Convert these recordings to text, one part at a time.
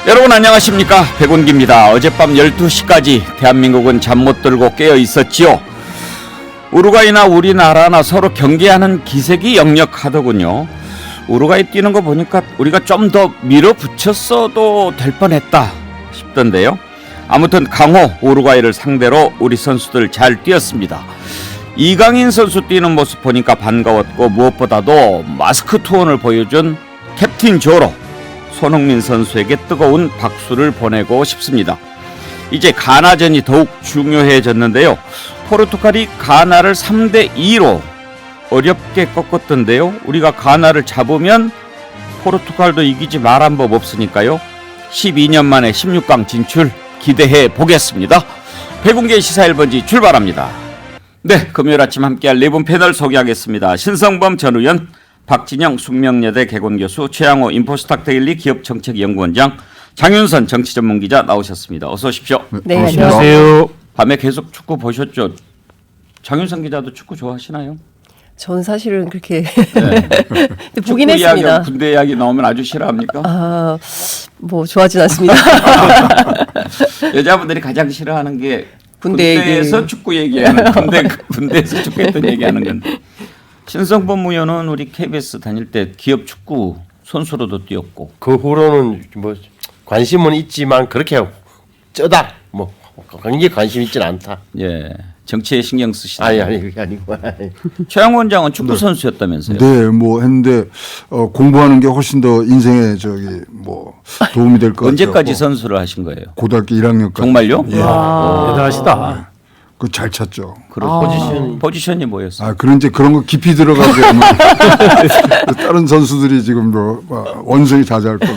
여러분 안녕하십니까, 백운기입니다. 어젯밤 12시까지 대한민국은 잠 못 들고 깨어 있었지요. 우루과이나 우리나라나 서로 경계하는 기색이 역력하더군요. 우루과이 뛰는 거 보니까 우리가 좀 더 밀어붙였어도 될 뻔했다 싶던데요. 아무튼 강호 우루과이를 상대로 우리 선수들 잘 뛰었습니다. 이강인 선수 뛰는 모습 보니까 반가웠고, 무엇보다도 마스크 투혼을 보여준 캡틴 조로 손흥민 선수에게 뜨거운 박수를 보내고 싶습니다. 이제 가나전이 더욱 중요해졌는데요. 포르투갈이 가나를 3대2로 어렵게 꺾었던데요. 우리가 가나를 잡으면 포르투갈도 이기지 말한 법 없으니까요. 12년 만에 16강 진출 기대해 보겠습니다. 백운계 시사 1번지 출발합니다. 네, 금요일 아침 함께할 네 분 패널 소개하겠습니다. 신성범 전 의원, 박진영 숙명여대 개건교수, 최양호 인포스탁데일리 기업정책연구원장, 장윤선 정치전문기자 나오셨습니다. 어서 오십시오. 네, 안녕하세요. 밤에 계속 축구 보셨죠? 장윤선 기자도 축구 좋아하시나요? 전 사실은 그렇게 네. 보긴 축구 했습니다. 이야기, 군대 이야기 나오면 아주 싫어합니까? 뭐 좋아하진 않습니다. 여자분들이 가장 싫어하는 게 군대 군대에서 얘기. 축구 얘기하는 군대에서 축구했던 얘기하는 건데. 신성범 의원은 우리 KBS 다닐 때 기업 축구 선수로도 뛰었고, 그 후로는 뭐 관심은 있지만 그렇게 쩌다 뭐 굉장히 관심 있지는 않다. 예, 정치에 신경 쓰시다. 아니 그게 아니고. 최양호 원장은 축구 선수였다면서요? 네, 뭐 했는데 공부하는 게 훨씬 더 인생에 뭐 도움이 될 것 같아요. 언제까지 선수를 하신 거예요? 고등학교 1학년까지. 정말요? 예. 대단하시다. 그 잘 찾죠. 그런 포지션이 뭐였어요? 그런 거 깊이 들어가게 하면 다른 선수들이 지금도 원숭이 다 잘 거고.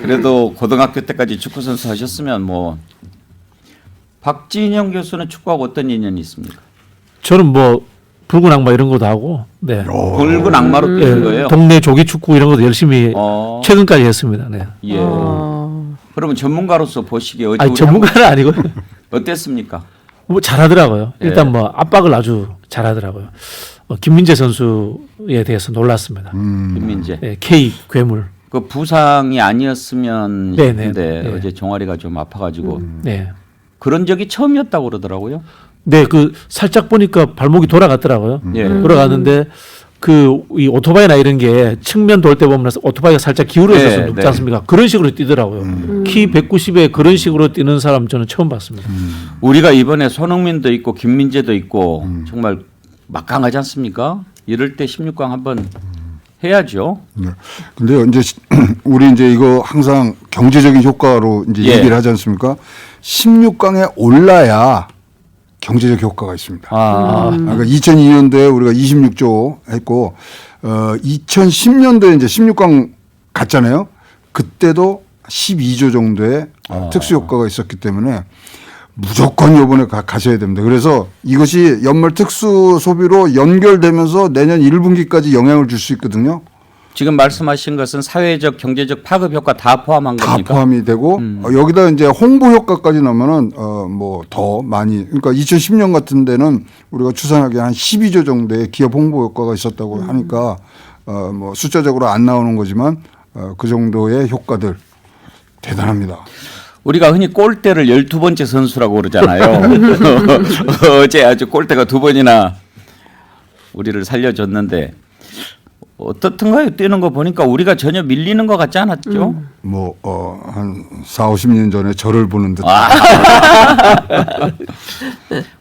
그래도 고등학교 때까지 축구 선수 하셨으면 뭐. 박진영 교수는 축구하고 어떤 인연이 있습니까? 저는 뭐 붉은 악마 이런 것도 하고, 네. 붉은 악마로 뛰는 거예요? 동네 조기 축구 이런 것도 열심히 최근까지 했습니다. 네. 예. 그러면 전문가로서 보시기에 어디 아니 전문가는 아니고 어땠습니까? 뭐 잘하더라고요. 예. 일단 뭐 압박을 아주 잘하더라고요. 김민재 선수에 대해서 놀랐습니다. 김민재. 네, K 괴물. 그 부상이 아니었으면 네네. 싶은데 네. 어제 종아리가 좀 아파가지고 네. 그런 적이 처음이었다고 그러더라고요. 네, 그 살짝 보니까 발목이 돌아갔더라고요. 예. 돌아갔는데 이 오토바이나 이런 게 측면 돌 때 보면 오토바이가 살짝 기울어 있어서 네, 눕지 네. 않습니까? 그런 식으로 뛰더라고요. 키 190에 그런 식으로 뛰는 사람 저는 처음 봤습니다. 우리가 이번에 손흥민도 있고 김민재도 있고 정말 막강하지 않습니까? 이럴 때 16강 한번 해야죠. 네. 근데 이제 우리 이제 이거 항상 경제적인 효과로 이제 예. 얘기를 하지 않습니까? 16강에 올라야 경제적 효과가 있습니다. 그러니까 2002년도에 우리가 26조 했고 2010년도에 이제 16강 갔잖아요. 그때도 12조 정도의 특수 효과가 있었기 때문에 무조건 이번에 가셔야 됩니다. 그래서 이것이 연말 특수 소비로 연결되면서 내년 1분기까지 영향을 줄 수 있거든요. 지금 말씀하신 것은 사회적, 경제적 파급 효과 다 포함한 다 겁니까? 포함이 되고 여기다 이제 홍보 효과까지 나면은 뭐 더 많이, 그러니까 2010년 같은 데는 우리가 추산하기에 한 12조 정도의 기업 홍보 효과가 있었다고 하니까 뭐 숫자적으로 안 나오는 거지만 그 정도의 효과들 대단합니다. 우리가 흔히 골대를 12번째 선수라고 그러잖아요. 어제 아주 골대가 2번이나 우리를 살려줬는데 어떻든가요? 뛰는 거 보니까 우리가 전혀 밀리는 것 같지 않았죠? 뭐 한 4, 50년 전에 저를 보는 듯.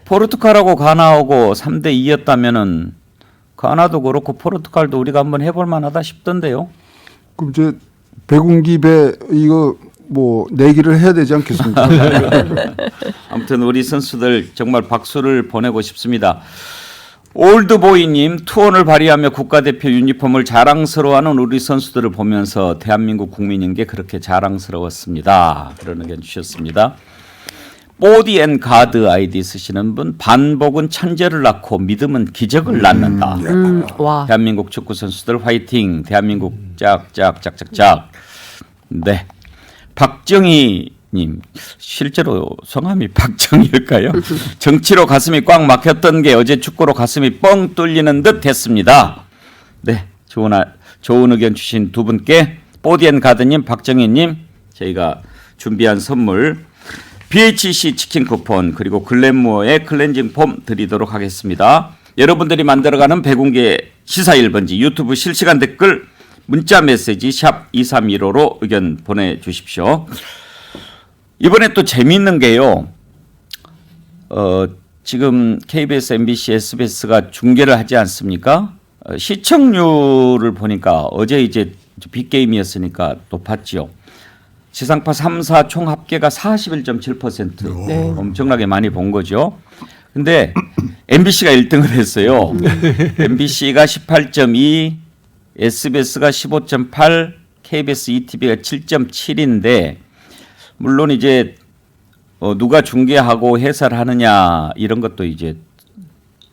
포르투갈하고 가나하고 3대2였다면은 가나도 그렇고 포르투갈도 우리가 한번 해볼 만하다 싶던데요. 그럼 이제 백운기배 이거 뭐 내기를 해야 되지 않겠습니까? 아무튼 우리 선수들 정말 박수를 보내고 싶습니다. 올드보이님, 투혼을 발휘하며 국가대표 유니폼을 자랑스러워하는 우리 선수들을 보면서 대한민국 국민인 게 그렇게 자랑스러웠습니다. 그런 의견 주셨습니다. 보디 앤 가드 아이디 쓰시는 분, 반복은 천재를 낳고 믿음은 기적을 낳는다. 와. 대한민국 축구 선수들 화이팅. 대한민국 짝짝짝짝짝. 네. 박정희님, 실제로 성함이 박정희일까요? 정치로 가슴이 꽉 막혔던 게 어제 축구로 가슴이 뻥 뚫리는 듯 했습니다. 네, 좋은 의견 주신 두 분께 보디앤가드님, 박정희님 저희가 준비한 선물 BHC 치킨 쿠폰 그리고 글렌모어의 클렌징 폼 드리도록 하겠습니다. 여러분들이 만들어가는 백운계 시사 1번지 유튜브 실시간 댓글 문자 메시지 샵 2315로 의견 보내주십시오. 이번에 또 재미있는 게요. 지금 KBS, MBC, SBS가 중계를 하지 않습니까? 시청률을 보니까 어제 이제 빅게임이었으니까 높았지요. 지상파 3사 총 합계가 41.7% 네. 엄청나게 많이 본 거죠. 근데 MBC가 1등을 했어요. MBC가 18.2, SBS가 15.8, KBS, ETV가 7.7인데 물론 이제 누가 중계하고 해설하느냐 이런 것도 이제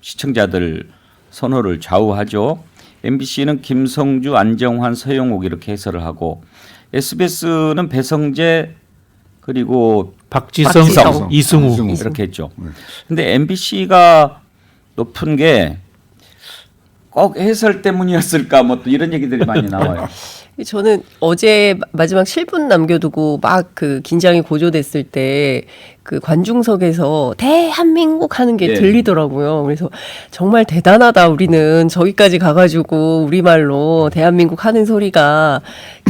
시청자들 선호를 좌우하죠. MBC는 김성주, 안정환, 서영욱 이렇게 해설을 하고 SBS는 배성재 그리고 박지성, 이승우. 이렇게 했죠. 근데 MBC가 높은 게 꼭 해설 때문이었을까 뭐 또 이런 얘기들이 많이 나와요. 저는 어제 마지막 7분 남겨두고 막 그 긴장이 고조됐을 때 그 관중석에서 대한민국 하는 게 예. 들리더라고요. 그래서 정말 대단하다 우리는 저기까지 가가지고 우리말로 대한민국 하는 소리가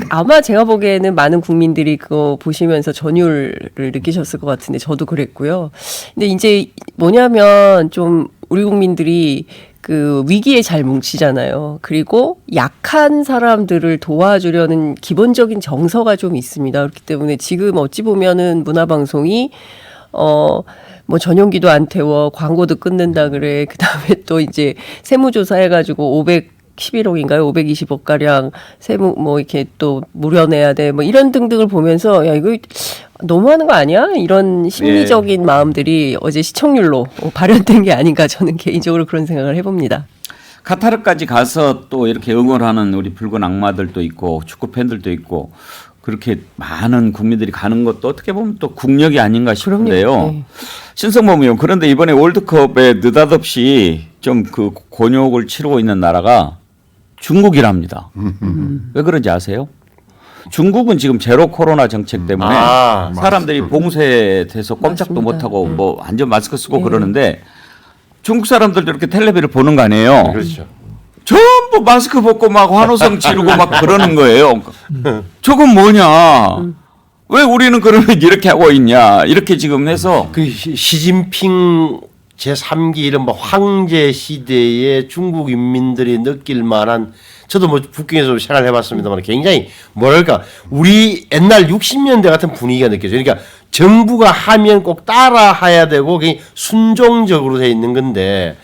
아마 제가 보기에는 많은 국민들이 그거 보시면서 전율을 느끼셨을 것 같은데 저도 그랬고요. 근데 이제 뭐냐면 좀 우리 국민들이 그 위기에 잘 뭉치잖아요. 그리고 약한 사람들을 도와주려는 기본적인 정서가 좀 있습니다. 그렇기 때문에 지금 어찌 보면은 문화방송이 뭐 전용기도 안 태워 광고도 끊는다 그래. 그다음에 또 이제 세무조사 해가지고 511억인가요? 520억 가량 세무 뭐 이렇게 또 무려내야 돼. 뭐 이런 등등을 보면서 야 이거 너무하는 거 아니야? 이런 심리적인 마음들이 어제 시청률로 발현된 게 아닌가 저는 개인적으로 그런 생각을 해봅니다. 카타르까지 가서 또 이렇게 응원하는 우리 붉은 악마들도 있고 축구 팬들도 있고 그렇게 많은 국민들이 가는 것도 어떻게 보면 또 국력이 아닌가 싶은데요. 네. 신성범 의원 그런데 이번에 월드컵에 느닷없이 좀 그 곤욕을 치르고 있는 나라가 중국이랍니다. 왜 그런지 아세요? 중국은 지금 제로 코로나 정책 때문에 사람들이 봉쇄돼서 꼼짝도 맞습니다. 못하고 뭐 완전 마스크 쓰고 예. 그러는데 중국 사람들도 이렇게 텔레비를 보는 거 아니에요. 그렇죠. 전부 마스크 벗고 막 환호성 지르고 막 그러는 거예요. 저건 뭐냐? 왜 우리는 그러면 이렇게 하고 있냐? 이렇게 지금 해서 그 시진핑 제3기 이런 뭐 황제 시대에 중국 인민들이 느낄 만한 저도 뭐 북경에서 생활해봤습니다만 굉장히 뭐랄까 우리 옛날 60년대 같은 분위기가 느껴져요. 그러니까 정부가 하면 꼭 따라해야 되고 그게 순종적으로 돼 있는 건데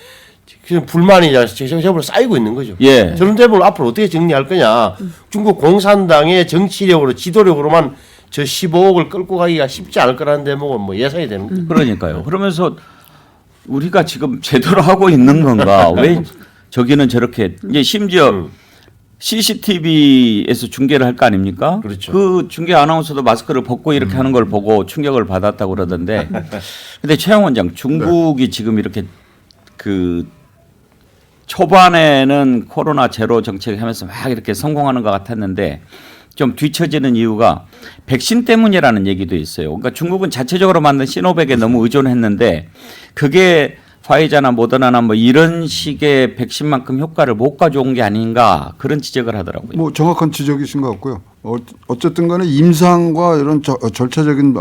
그냥 불만이 제적으로 쌓이고 있는 거죠. 예. 저런 대목을 앞으로 어떻게 정리할 거냐. 중국 공산당의 정치력으로 지도력으로만 저 15억을 끌고 가기가 쉽지 않을 거라는 대목은 뭐 예상이 되는 거죠. 그러니까요. 그러면서 우리가 지금 제대로 하고 있는 건가? 왜 저기는 저렇게 이제 심지어 CCTV에서 중계를 할 거 아닙니까? 그렇죠. 그 중계 아나운서도 마스크를 벗고 이렇게 하는 걸 보고 충격을 받았다고 그러던데. 근데 최영 원장 중국이 지금 이렇게 그 초반에는 코로나 제로 정책 하면서 막 이렇게 성공하는 것 같았는데 좀 뒤처지는 이유가 백신 때문이라는 얘기도 있어요. 그러니까 중국은 자체적으로 만든 시노백에 너무 의존했는데 그게 화이자나 모더나나 뭐 이런 식의 백신만큼 효과를 못 가져온 게 아닌가 그런 지적을 하더라고요. 뭐 정확한 지적이신 것 같고요. 어쨌든 간에 임상과 이런 절차적인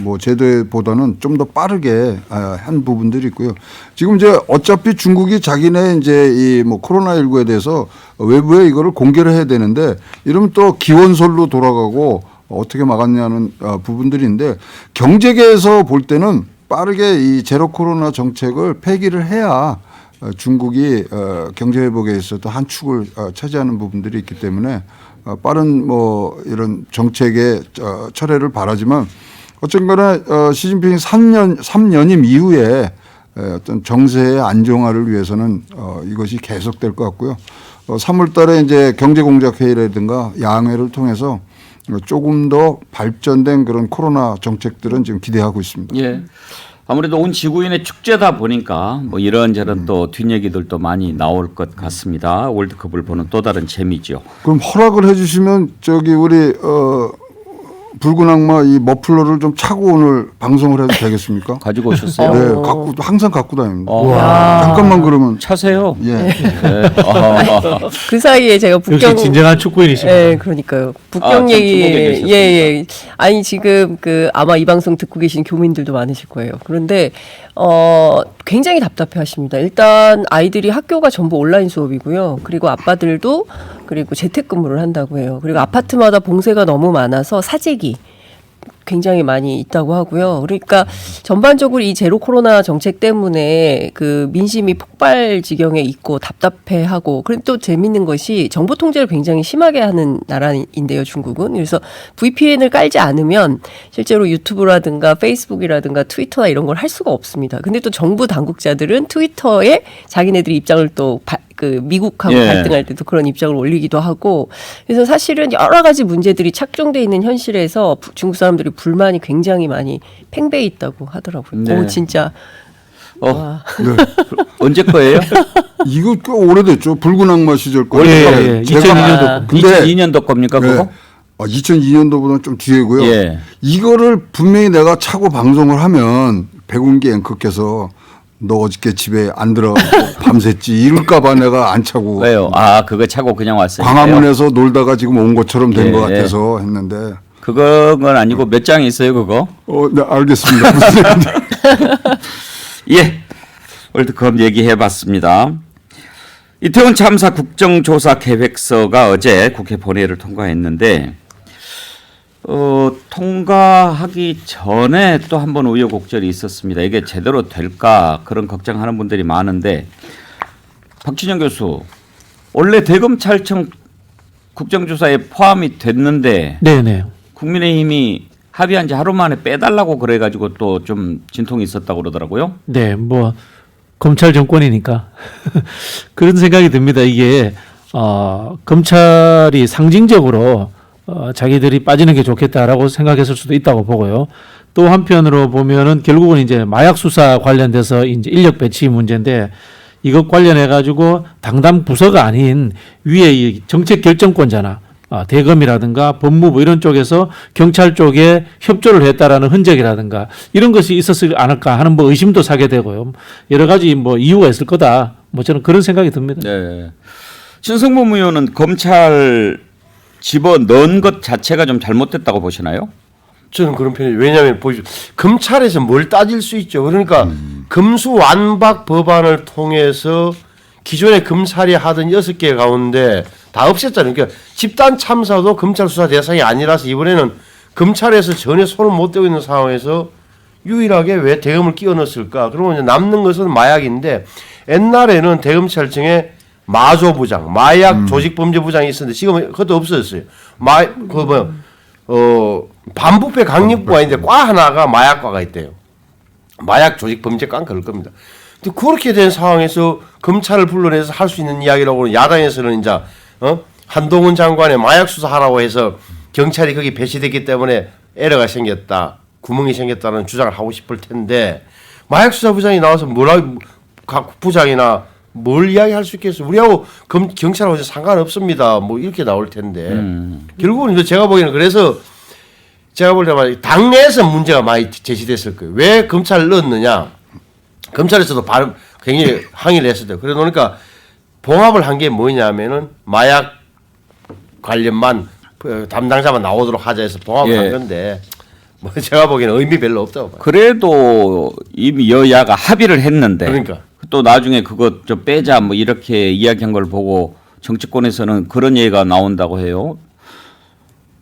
뭐 제도보다는 좀 더 빠르게 한 부분들이 있고요. 지금 이제 어차피 중국이 자기네 이제 이 뭐 코로나19에 대해서 외부에 이거를 공개를 해야 되는데 이러면 또 기원설로 돌아가고 어떻게 막았냐는 부분들인데 경제계에서 볼 때는 빠르게 이 제로 코로나 정책을 폐기를 해야 중국이 경제 회복에 있어서 한 축을 차지하는 부분들이 있기 때문에 빠른 뭐 이런 정책의 철회를 바라지만 어쨌거나 시진핑 3년임 이후에 어떤 정세의 안정화를 위해서는 이것이 계속될 것 같고요. 3월 달에 이제 경제공작회의라든가 양회를 통해서 조금 더 발전된 그런 코로나 정책들은 지금 기대하고 있습니다. 예. 아무래도 온 지구인의 축제다 보니까 뭐 이런저런 또 뒷얘기들도 많이 나올 것 같습니다. 월드컵을 보는 또 다른 재미죠. 그럼 허락을 해주시면 저기 우리 붉은 악마 이 머플러를 좀 차고 오늘 방송을 해도 되겠습니까? 가지고 오셨어요? 네, 항상 갖고 다닙니다. 와. 잠깐만 그러면 차세요. 예. 네. 그 사이에 제가 북경 역시 진정한 축구인이십니다. 네, 그러니까요. 북경 참 얘기, 주목에 계셨군요. 예. 아니, 지금 아마 이 방송 듣고 계신 교민들도 많으실 거예요. 그런데, 굉장히 답답해 하십니다. 일단 아이들이 학교가 전부 온라인 수업이고요. 그리고 아빠들도 그리고 재택근무를 한다고 해요. 그리고 아파트마다 봉쇄가 너무 많아서 사재기 굉장히 많이 있다고 하고요. 그러니까 전반적으로 이 제로 코로나 정책 때문에 그 민심이 폭발 지경에 있고 답답해하고 그리고 또 재밌는 것이 정보 통제를 굉장히 심하게 하는 나라인데요, 중국은. 그래서 VPN을 깔지 않으면 실제로 유튜브라든가 페이스북이라든가 트위터나 이런 걸 할 수가 없습니다. 근데 또 정부 당국자들은 트위터에 자기네들이 입장을 또 미국하고 예. 갈등할 때도 그런 입장을 올리기도 하고 그래서 사실은 여러 가지 문제들이 착종돼 있는 현실에서 중국 사람들이 불만이 굉장히 많이 팽배해 있다고 하더라고요. 네. 오 진짜 어, 네. 언제 거예요? 이거 꽤 오래됐죠. 붉은 악마 시절 거. 예. 2002년도. 근데 2002년도 겁니까 그거? 2002년도보다는 좀 뒤에고요. 예. 이거를 분명히 내가 차고 방송을 하면 백운기 앵커께서 너 어저께 집에 안 들어 밤샜지 이럴까봐 내가 안 차고 왜요? 그거 차고 그냥 왔어요. 광화문에서 놀다가 지금 온 것처럼 된 예, 것 같아서 했는데 그건 아니고 몇 장 있어요 그거? 네, 알겠습니다. 무슨 얘기인지. 예, 월드컵 얘기해봤습니다. 이태원 참사 국정조사 계획서가 어제 국회 본회의를 통과했는데 통과하기 전에 또 한 번 우여곡절이 있었습니다. 이게 제대로 될까 그런 걱정하는 분들이 많은데 박진영 교수 원래 대검찰청 국정조사에 포함이 됐는데 네네. 국민의힘이 합의한 지 하루 만에 빼달라고 그래가지고 또 좀 진통이 있었다고 그러더라고요. 네, 뭐 검찰 정권이니까 그런 생각이 듭니다. 이게 검찰이 상징적으로 자기들이 빠지는 게 좋겠다라고 생각했을 수도 있다고 보고요. 또 한편으로 보면은 결국은 이제 마약 수사 관련돼서 이제 인력 배치 문제인데 이것 관련해 가지고 당당 부서가 아닌 위에 이 정책 결정권자나 대검이라든가 법무부 이런 쪽에서 경찰 쪽에 협조를 했다라는 흔적이라든가 이런 것이 있었지 않을까 하는 뭐 의심도 사게 되고요. 여러 가지 뭐 이유가 있을 거다. 뭐 저는 그런 생각이 듭니다. 네. 신성범 의원은 검찰 집어 넣은 것 자체가 좀 잘못됐다고 보시나요? 저는 그런 편이에요. 왜냐하면 보시죠. 검찰에서 뭘 따질 수 있죠. 그러니까 금수완박 법안을 통해서 기존에 검찰이 하던 6개 가운데 다 없앴잖아요. 그러니까 집단 참사도 검찰 수사 대상이 아니라서 이번에는 검찰에서 전혀 손을 못 대고 있는 상황에서 유일하게 왜 대검을 끼워 넣었을까? 그러면 이제 남는 것은 마약인데 옛날에는 대검찰청에 마조부장, 마약 조직범죄부장이 있었는데 지금은 그것도 없어졌어요. 반부패 강력부가 있는데 과 하나가 마약과가 있대요. 마약 조직범죄과는 그럴 겁니다. 근데 그렇게 된 상황에서 검찰을 불러내서 할 수 있는 이야기라고는 야당에서는 이제 한동훈 장관의 마약 수사하라고 해서 경찰이 거기 배치됐기 때문에 에러가 생겼다, 구멍이 생겼다는 주장을 하고 싶을 텐데 마약 수사부장이 나와서 각 부장이나 뭘 이야기할 수 있겠어요? 우리하고 경찰하고 상관없습니다. 뭐 이렇게 나올 텐데 결국은 이제 제가 보기에는 그래서 제가 볼 때 당내에서 문제가 많이 제시됐을 거예요. 왜 검찰을 넣었느냐? 검찰에서도 굉장히 항의를 했었대요. 그래 놓으니까 봉합을 한 게 뭐냐면은 마약 관련만 담당자만 나오도록 하자 해서 봉합을 한 건데 뭐 제가 보기에는 의미 별로 없다고 봐요. 그래도 이미 여야가 합의를 했는데 그러니까. 또 나중에 그거 좀 빼자 뭐 이렇게 이야기한 걸 보고 정치권에서는 그런 얘기가 나온다고 해요.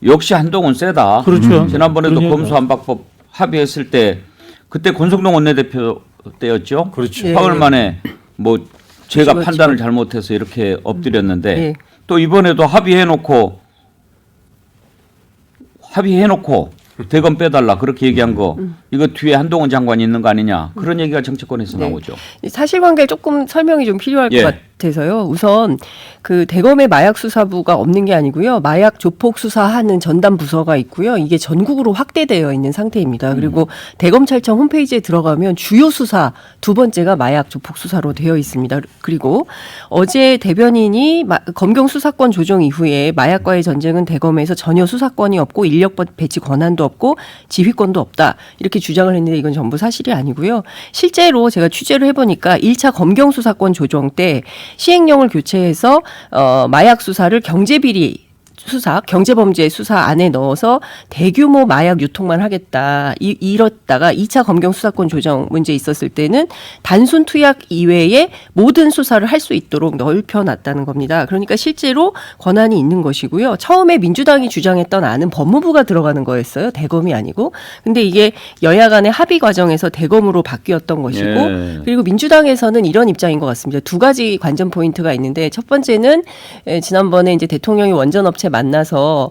역시 한동훈 세다. 그렇죠. 지난번에도 그런 검수완박법 합의했을 때 그때 권성동 원내대표 때였죠. 그렇죠. 예. 사흘 만에 뭐 제가 그렇죠. 판단을 잘못해서 이렇게 엎드렸는데 예. 또 이번에도 합의해놓고 대검 빼달라 그렇게 얘기한 거 이거 뒤에 한동훈 장관이 있는 거 아니냐 그런 얘기가 정치권에서 나오죠. 사실관계 조금 설명이 좀 필요할 예. 것 같아서요. 우선 그 대검의 마약 수사부가 없는 게 아니고요. 마약 조폭 수사하는 전담 부서가 있고요. 이게 전국으로 확대되어 있는 상태입니다. 그리고 대검찰청 홈페이지에 들어가면 주요 수사 두 번째가 마약 조폭 수사로 되어 있습니다. 그리고 어제 대변인이 검경 수사권 조정 이후에 마약과의 전쟁은 대검에서 전혀 수사권이 없고 인력 배치 권한도 없고 지휘권도 없다. 이렇게 주장을 했는데 이건 전부 사실이 아니고요. 실제로 제가 취재를 해보니까 1차 검경 수사권 조정 때 시행령을 교체해서 마약 수사를 경제비리 수사, 경제범죄 수사 안에 넣어서 대규모 마약 유통만 하겠다. 이렇다가 2차 검경 수사권 조정 문제 있었을 때는 단순 투약 이외에 모든 수사를 할 수 있도록 넓혀놨다는 겁니다. 그러니까 실제로 권한이 있는 것이고요. 처음에 민주당이 주장했던 안은 법무부가 들어가는 거였어요. 대검이 아니고. 근데 이게 여야 간의 합의 과정에서 대검으로 바뀌었던 것이고 예. 그리고 민주당에서는 이런 입장인 것 같습니다. 두 가지 관전 포인트가 있는데 첫 번째는 지난번에 이제 대통령이 원전업체 만나서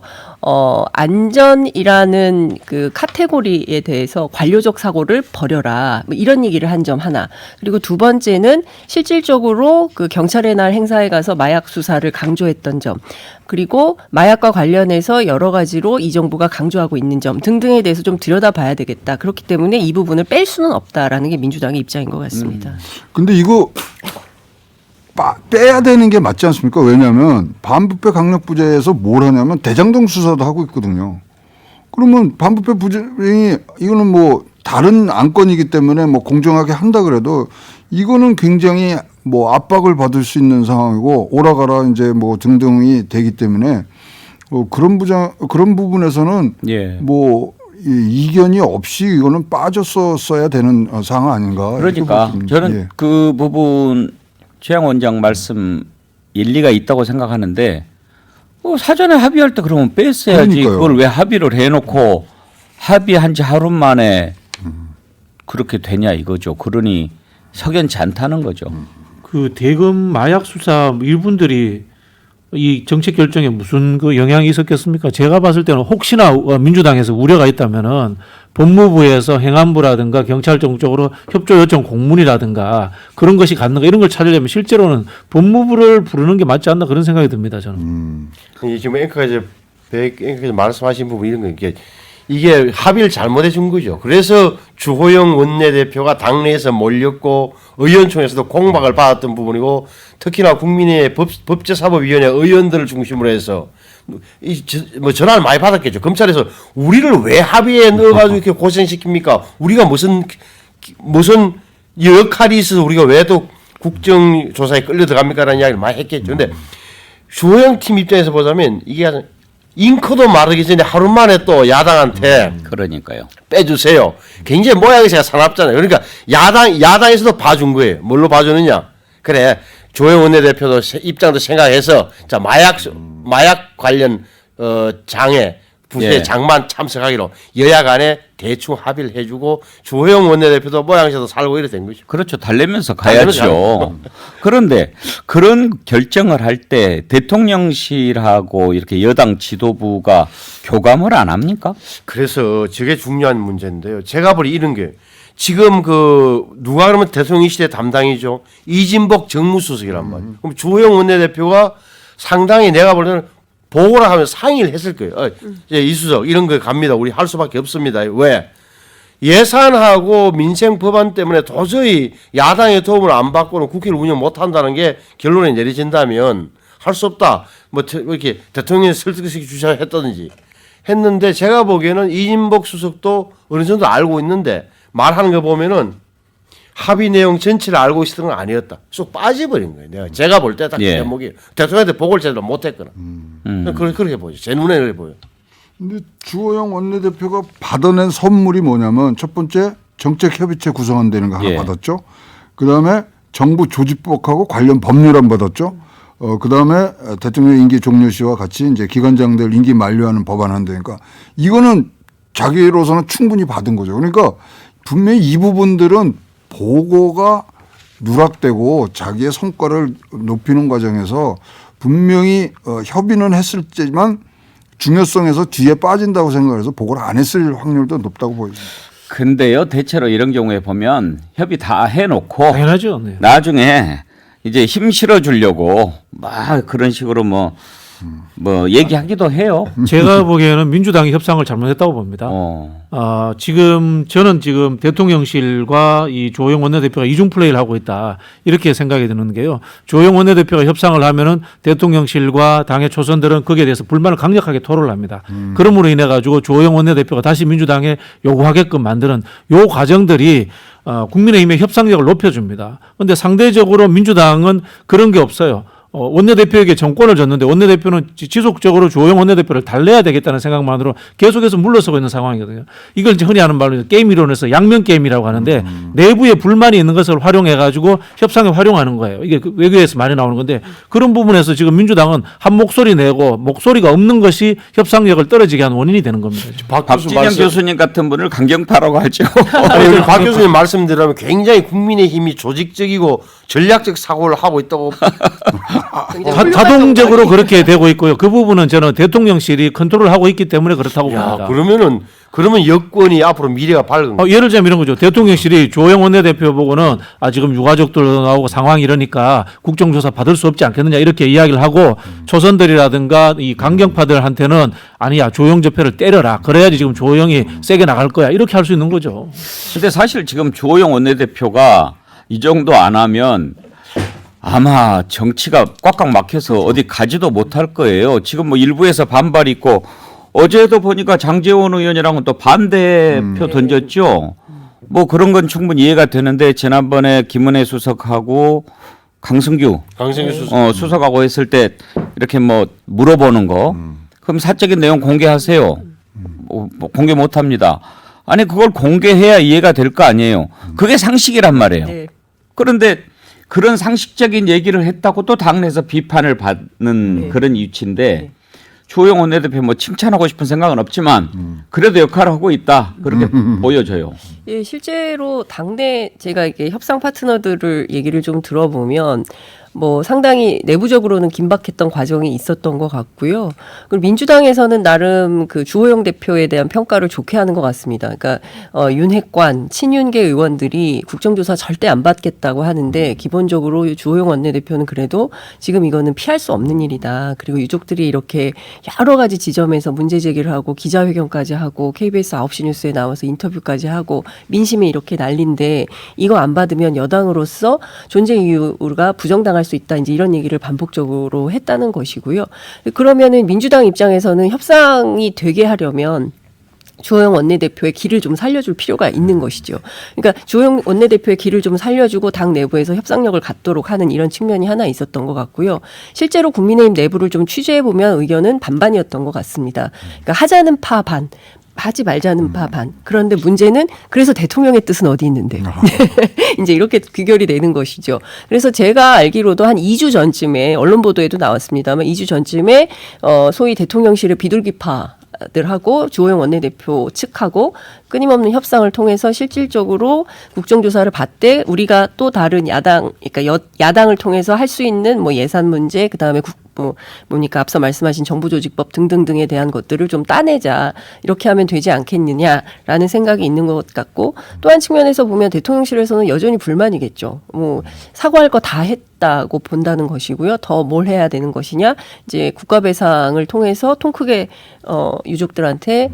안전이라는 그 카테고리에 대해서 관료적 사고를 버려라. 뭐 이런 얘기를 한 점 하나. 그리고 두 번째는 실질적으로 그 경찰의 날 행사에 가서 마약 수사를 강조했던 점. 그리고 마약과 관련해서 여러 가지로 이 정부가 강조하고 있는 점 등등에 대해서 좀 들여다봐야 되겠다. 그렇기 때문에 이 부분을 뺄 수는 없다라는 게 민주당의 입장인 것 같습니다. 근데 이거 빼야 되는 게 맞지 않습니까? 왜냐하면 반부패 강력부재에서 뭘 하냐면 대장동 수사도 하고 있거든요. 그러면 반부패 부재이 이거는 뭐 다른 안건이기 때문에 뭐 공정하게 한다 그래도 이거는 굉장히 뭐 압박을 받을 수 있는 상황이고 오라가라 이제 뭐 등등이 되기 때문에 그런 부분에서는 예. 뭐 이견이 없이 이거는 빠졌어야 되는 상황 아닌가? 그러니까 저는 예. 그 부분 최양 원장 말씀 일리가 있다고 생각하는데 사전에 합의할 때 그러면 뺐어야지. 그러니까요. 그걸 왜 합의를 해놓고 합의한 지 하루 만에 그렇게 되냐 이거죠. 그러니 석연치 않다는 거죠. 그 대검 마약 수사 일분들이 이 정책 결정에 무슨 그 영향이 있었겠습니까? 제가 봤을 때는 혹시나 민주당에서 우려가 있다면은 법무부에서 행안부라든가 경찰청 쪽으로 협조 요청 공문이라든가 그런 것이 갔는가 이런 걸 찾으려면 실제로는 법무부를 부르는 게 맞지 않나 그런 생각이 듭니다 저는. 지금 앵커가 말씀하신 부분 이런 거 이게 합의를 잘못해 준 거죠. 그래서 주호영 원내대표가 당내에서 몰렸고 의원총회에서도 공박을 받았던 부분이고 특히나 국민의 법제사법위원회 의원들을 중심으로 해서 뭐 전화를 많이 받았겠죠. 검찰에서 우리를 왜 합의에 넣어가지고 이렇게 고생시킵니까? 우리가 무슨 역할이 있어서 우리가 왜 또 국정조사에 끌려 들어갑니까라는 이야기를 많이 했겠죠. 근데 주호영 팀 입장에서 보자면 이게 잉크도 마르기 전에 하루 만에 또 야당한테 그러니까요. 빼주세요. 굉장히 모양이 제가 사납잖아요. 그러니까 야당에서도 봐준 거예요. 뭘로 봐주느냐? 그래 조영 원내대표도 입장도 생각해서 자 마약 관련 장애 부세 예. 장만 참석하기로 여야 간에 대충 합의를 해주고 주호영 원내대표도 모양새도 살고 이래 된 거죠. 그렇죠. 달래면서 가야죠. 그런데 그런 결정을 할 때 대통령실하고 이렇게 여당 지도부가 교감을 안 합니까? 그래서 저게 중요한 문제인데요. 제가 보니 이런 게 지금 누가 그러면 대통령실의 담당이죠. 이진복 정무수석이란 말이에요. 그럼 주호영 원내대표가 상당히 내가 볼 때는 보고를 하면 상의를 했을 거예요. 이수석 이런 거 갑니다. 우리 할 수밖에 없습니다. 왜? 예산하고 민생 법안 때문에 도저히 야당의 도움을 안 받고는 국회를 운영 못한다는 게 결론이 내려진다면 할 수 없다. 뭐 이렇게 대통령이 설득식 주장했다든지 했는데 제가 보기에는 이진복 수석도 어느 정도 알고 있는데 말하는 거 보면은 합의 내용 전체를 알고 있었던 건 아니었다. 쏙 빠져버린 거예요. 제가 볼 때 딱 그 예. 대목이 대통령한테 보고를 제대로 못했거나 그렇게 보죠. 제 눈에 그렇게 보여. 근데 주호영 원내대표가 받아낸 선물이 뭐냐면 첫 번째 정책협의체 구성한다는 거 하나 예. 받았죠. 그다음에 정부 조직법하고 관련 법률안 받았죠. 그다음에 대통령 임기 종료 시와 같이 이제 기관장들 임기 만료하는 법안 한다니까 이거는 자기로서는 충분히 받은 거죠. 그러니까 분명히 이 부분들은 보고가 누락되고 자기의 성과를 높이는 과정에서 분명히 협의는 했을지만 중요성에서 뒤에 빠진다고 생각해서 보고를 안 했을 확률도 높다고 보입니다. 근데요, 대체로 이런 경우에 보면 협의 다 해놓고 당연하죠. 네. 나중에 이제 힘 실어주려고 막 그런 식으로 뭐 얘기하기도 해요. 제가 보기에는 민주당이 협상을 잘못했다고 봅니다. 저는 지금 대통령실과 이 조영 원내대표가 이중 플레이를 하고 있다 이렇게 생각이 드는 게요. 조영 원내대표가 협상을 하면은 대통령실과 당의 초선들은 거기에 대해서 불만을 강력하게 토로를 합니다. 그러므로 인해 가지고 조영 원내대표가 다시 민주당에 요구하게끔 만드는 요 과정들이 국민의힘의 협상력을 높여줍니다. 그런데 상대적으로 민주당은 그런 게 없어요. 원내대표에게 정권을 줬는데 원내대표는 지속적으로 조영 원내대표를 달래야 되겠다는 생각만으로 계속해서 물러서고 있는 상황이거든요. 이걸 이제 흔히 하는 말로 게임 이론에서 양면 게임이라고 하는데 내부에 불만이 있는 것을 활용해 가지고 협상에 활용하는 거예요. 이게 외교에서 많이 나오는 건데 그런 부분에서 지금 민주당은 한 목소리 내고 목소리가 없는 것이 협상력을 떨어지게 한 원인이 되는 겁니다. 박진영 교수님 같은 분을 강경파라고 하죠. 아니, 우리 박 교수님 말씀대로 굉장히 국민의힘이 조직적이고 전략적 사고를 하고 있다고. 자동적으로 그렇게 되고 있고요. 그 부분은 저는 대통령실이 컨트롤하고 있기 때문에 그렇다고 봅니다. 그러면 여권이 앞으로 미래가 밝은 거예요. 예를 들면 이런 거죠. 대통령실이 조영 원내대표 보고는 지금 유가족들도 나오고 상황이 이러니까 국정조사 받을 수 없지 않겠느냐 이렇게 이야기를 하고 초선들이라든가 이 강경파들한테는 아니야 조영 접회를 때려라. 그래야지 지금 조영이 세게 나갈 거야. 이렇게 할 수 있는 거죠. 근데 사실 지금 조영 원내대표가 이 정도 안 하면 아마 정치가 꽉꽉 막혀서 어디 가지도 못할 거예요. 지금 뭐 일부에서 반발이 있고 어제도 보니까 장제원 의원이랑은 또 반대표 던졌죠. 뭐 그런 건 충분히 이해가 되는데 지난번에 김은혜 수석하고 강승규 수석하고 했을 때 이렇게 뭐 물어보는 거 그럼 사적인 내용 공개하세요. 뭐 공개 못합니다. 아니 그걸 공개해야 이해가 될 거 아니에요. 그게 상식이란 말이에요. 네. 그런데 그런 상식적인 얘기를 했다고 또 당내에서 비판을 받는 그런 위치인데 조영 원내대표 뭐 칭찬하고 싶은 생각은 없지만 그래도 역할을 하고 있다 그렇게 보여져요. 예, 실제로 당내 제가 이게 협상 파트너들을 얘기를 좀 들어보면 뭐 상당히 내부적으로는 긴박했던 과정이 있었던 것 같고요. 그리고 민주당에서는 나름 그 주호영 대표에 대한 평가를 좋게 하는 것 같습니다. 그러니까 윤핵관, 친윤계 의원들이 국정조사 절대 안 받겠다고 하는데 기본적으로 주호영 원내대표는 그래도 지금 이거는 피할 수 없는 일이다. 그리고 유족들이 이렇게 여러 가지 지점에서 문제 제기를 하고 기자회견까지 하고 KBS 9시 뉴스에 나와서 인터뷰까지 하고 민심이 이렇게 난린데 이거 안 받으면 여당으로서 존재 이유가 부정당할 수 있다. 이제 이런 얘기를 반복적으로 했다는 것이고요. 그러면은 민주당 입장에서는 협상이 되게 하려면 주호영 원내대표의 길을 좀 살려줄 필요가 있는 것이죠. 그러니까 주호영 원내대표의 길을 좀 살려주고 당 내부에서 협상력을 갖도록 하는 이런 측면이 하나 있었던 것 같고요. 실제로 국민의힘 내부를 좀 취재해보면 의견은 반반이었던 것 같습니다. 그러니까 하자는 파 반. 하지 말자는 파 반. 그런데 문제는 그래서 대통령의 뜻은 어디 있는데요. 이제 이렇게 귀결이 되는 것이죠. 그래서 제가 알기로도 한 2주 전쯤에 언론 보도에도 나왔습니다만 2주 전쯤에 소위 대통령실의 비둘기파들하고 주호영 원내대표 측하고 끊임없는 협상을 통해서 실질적으로 국정조사를 받되 우리가 또 다른 야당, 그러니까 야당을 통해서 할 수 있는 뭐 예산 문제, 그 다음에 뭡니까 앞서 말씀하신 정부조직법 등등등에 대한 것들을 좀 따내자 이렇게 하면 되지 않겠느냐라는 생각이 있는 것 같고 또 한 측면에서 보면 대통령실에서는 여전히 불만이겠죠. 뭐 사과할 거 다 했다고 본다는 것이고요. 더 뭘 해야 되는 것이냐 이제 국가배상을 통해서 통 크게 유족들한테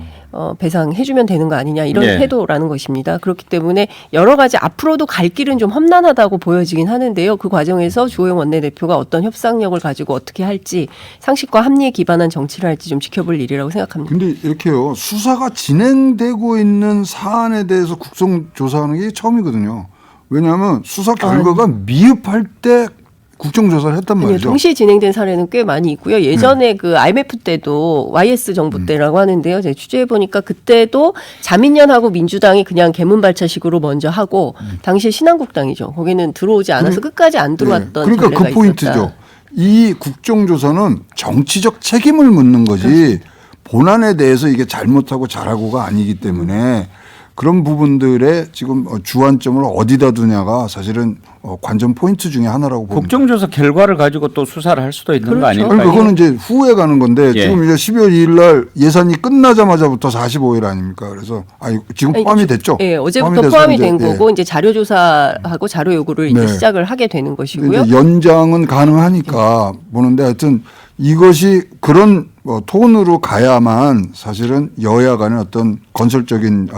배상해주면 되는 거 아니냐 이런 태도라는 것입니다. 그렇기 때문에 여러 가지 앞으로도 갈 길은 좀 험난하다고 보여지긴 하는데요. 그 과정에서 주호영 원내대표가 어떤 협상력을 가지고 어떻게 할지 상식과 합리에 기반한 정치를 할지 좀 지켜볼 일이라고 생각합니다. 근데 이렇게요. 수사가 진행되고 있는 사안에 대해서 국정조사하는 게 처음이거든요. 왜냐하면 수사 결과가 미흡할 때 국정조사를 했단 말이죠. 동시에 진행된 사례는 꽤 많이 있고요. 예전에 그 IMF 때도 YS 정부 때라고 하는데요. 제가 취재해 보니까 그때도 자민련하고 민주당이 그냥 개문발차식으로 먼저 하고 당시에 신한국당이죠. 거기는 들어오지 않아서 끝까지 안 들어왔던 그러니까 전례가 그 포인트죠. 있었다. 이 국정조사는 정치적 책임을 묻는 거지 본안에 대해서 이게 잘못하고 잘하고가 아니기 때문에 그런 부분들의 지금 주안점을 어디다 두냐가 사실은 관전 포인트 중에 하나라고 봅니다. 국정조사 결과를 가지고 또 수사를 할 수도 있는 거 그렇죠. 아닐까요? 아니, 그거는 이제 후에 가는 건데 예. 지금 이제 12월 2일 날 예산이 끝나자마자부터 45일 아닙니까? 그래서 지금 포함이 됐죠. 예, 어제부터 돼서 포함이 이제, 된 거고 이제 자료 조사하고 자료 요구를 이제 네. 시작을 하게 되는 것이고요. 이제 연장은 가능하니까 보는데 하여튼 이것이 그런 톤으로 가야만 사실은 여야 간의 어떤 건설적인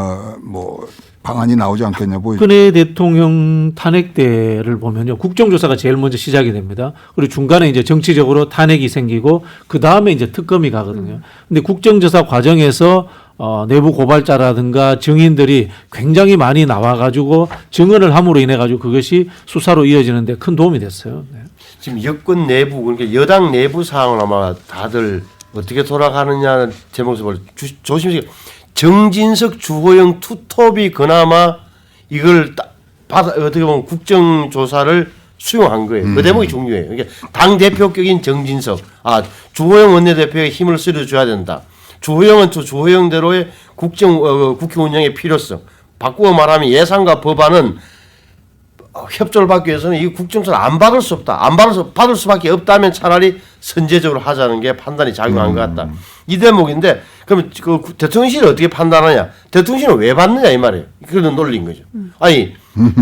방안이 나오지 않겠냐 보이죠. 박근혜 대통령 탄핵 때를 보면요, 국정조사가 제일 먼저 시작이 됩니다. 그리고 중간에 이제 정치적으로 탄핵이 생기고 그 다음에 이제 특검이 가거든요. 근데 국정조사 과정에서 내부 고발자라든가 증인들이 굉장히 많이 나와가지고 증언을 함으로 인해 가지고 그것이 수사로 이어지는데 큰 도움이 됐어요. 네. 지금 여권 내부 그러니까 여당 내부 상황은 아마 다들 어떻게 돌아가느냐는 제목에서 조심스럽게 정진석 주호영 투톱이 그나마 이걸 어떻게 보면 국정조사를 수용한 거예요. 그 대목이 중요해요. 그러니까 당 대표격인 정진석, 주호영 원내대표에 힘을 실어줘야 된다. 주호영은 또 주호영대로의 국회 운영의 필요성. 바꾸어 말하면 예산과 법안은 협조를 받기 위해서는 이 국정조사를 안 받을 수 없다. 받을 수밖에 없다면 차라리 선제적으로 하자는 게 판단이 작용한 것 같다. 이 대목인데 그러면 그 대통령실이 어떻게 판단하냐? 대통령실은 왜 받느냐 이 말이에요. 그런 논리인 거죠. 아니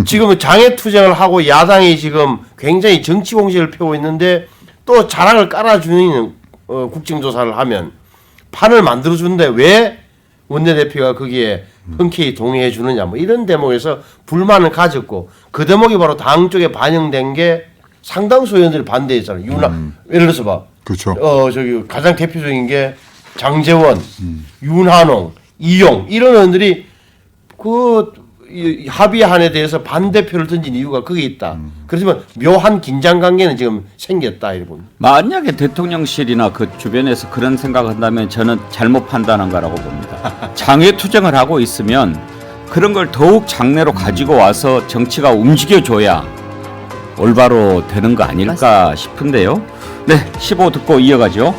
지금 장애 투쟁을 하고 야당이 지금 굉장히 정치 공세를 펴고 있는데 또 자락을 깔아주는 국정조사를 하면 판을 만들어주는데 왜 원내대표가 거기에 흔쾌히 동의해 주느냐 뭐 이런 대목에서 불만을 가졌고 그 대목이 바로 당 쪽에 반영된 게 상당수 의원들이 반대했잖아요. 예를 들어서 봐. 그렇죠. 저기 가장 대표적인 게 장제원, 윤한홍, 이용 이런 의원들이 이 합의안에 대해서 반대표를 던진 이유가 거기 있다. 그렇지만 묘한 긴장 관계는 지금 생겼다 이렇게 봅니다. 만약에 대통령실이나 그 주변에서 그런 생각을 한다면 저는 잘못 판단한 거라고 봅니다. 장외 투쟁을 하고 있으면 그런 걸 더욱 장래로 가지고 와서 정치가 움직여줘야 올바로 되는 거 아닐까 싶은데요. 네, 15 듣고 이어가죠.